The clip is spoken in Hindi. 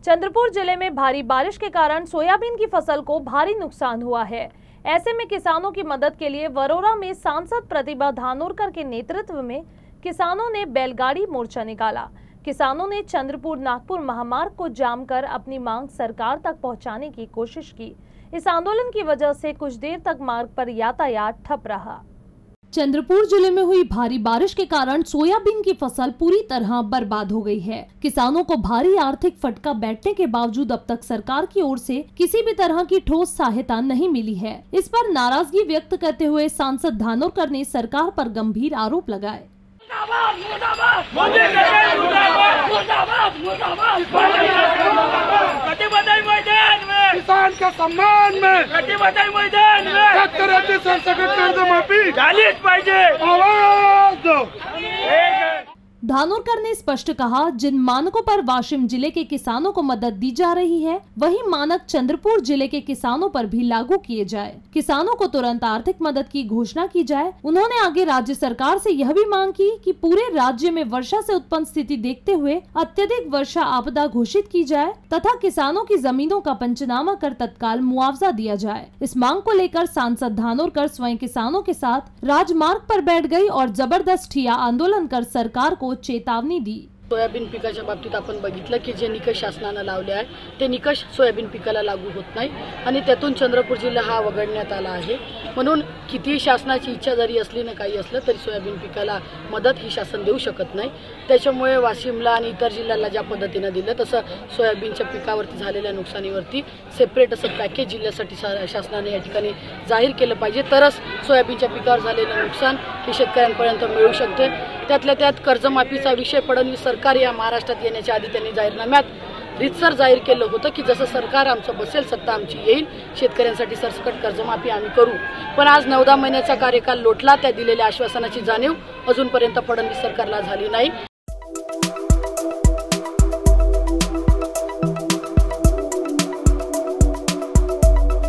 चंद्रपुर जिले में भारी बारिश के कारण सोयाबीन की फसल को भारी नुकसान हुआ है। ऐसे में किसानों की मदद के लिए वरोरा में सांसद प्रतिभा धानोरकर के नेतृत्व में किसानों ने बैलगाड़ी मोर्चा निकाला। किसानों ने चंद्रपुर नागपुर महामार्ग को जाम कर अपनी मांग सरकार तक पहुंचाने की कोशिश की। इस आंदोलन की वजह से कुछ देर तक मार्ग पर यातायात ठप रहा। चंद्रपुर जिले में हुई भारी बारिश के कारण सोयाबीन की फसल पूरी तरह बर्बाद हो गई है। किसानों को भारी आर्थिक फटका बैठने के बावजूद अब तक सरकार की ओर से किसी भी तरह की ठोस सहायता नहीं मिली है। इस पर नाराजगी व्यक्त करते हुए सांसद धानोरकर ने सरकार पर गंभीर आरोप लगाए। किसान का सम्मान में मैदान में शेतकऱ्याची सरसकट कर्जमाफी झालीच पाहिजे। आवाज दो। धानोरकर ने स्पष्ट कहा, जिन मानकों पर वाशिम जिले के किसानों को मदद दी जा रही है, वही मानक चंद्रपुर जिले के किसानों पर भी लागू किए जाए। किसानों को तुरंत आर्थिक मदद की घोषणा की जाए। उन्होंने आगे राज्य सरकार से यह भी मांग की कि पूरे राज्य में वर्षा से उत्पन्न स्थिति देखते हुए अत्यधिक वर्षा आपदा घोषित की जाए तथा किसानों की जमीनों का पंचनामा कर तत्काल मुआवजा दिया जाए। इस मांग को लेकर सांसद धानोरकर स्वयं किसानों के साथ राजमार्ग पर बैठ गई और जबरदस्त ठिय्या आंदोलन कर सरकार को चेतावनी दी। सोयाबीन पिकाच्या बाबतीत आपण बघितलं की जे निकष शासनाने लावले आहे ते निकष सोयाबीन पिकाला लागू होत नाही आणि त्यातून चंद्रपूर जिल्हा हा वगळण्यात आला आहे। म्हणून किती शासनाची इच्छा जरी असली ना काही असलं तरी सोयाबीन पिकाला मदत ही शासन देऊ शकत नाही। त्याच्यामुळे वाशिमला आणि इतर जिल्ह्याला ज्या पद्धतीने दिलं तसं सोयाबीनच्या पिकावरती झालेल्या नुकसानीवरती सेपरेट असं पॅकेज जिल्ह्यासाठी शासनाने या ठिकाणी जाहीर केलं पाहिजे, तरच सोयाबीनच्या पिकावर झालेलं नुकसान हे शेतकऱ्यांपर्यंत मिळू शकते। त्यातल्या त्यात कर्जमाफीचा विषय फडणवीस सरकार या महाराष्ट्रात येण्याच्या आधी त्यांनी जाहीरनाम्यात रीतसर जाहीर केलं होतं की जसं सरकार आमचं बसेल, सत्ता आमची येईल, शेतकऱ्यांसाठी सरसकट कर्जमाफी आम्ही करू। पण आज 9-10 महिन्याचा कार्यकाल लोटला, त्या दिलेल्या आश्वासनाची जाणीव अजूनपर्यंत फडणवीस सरकारला झाली नाही।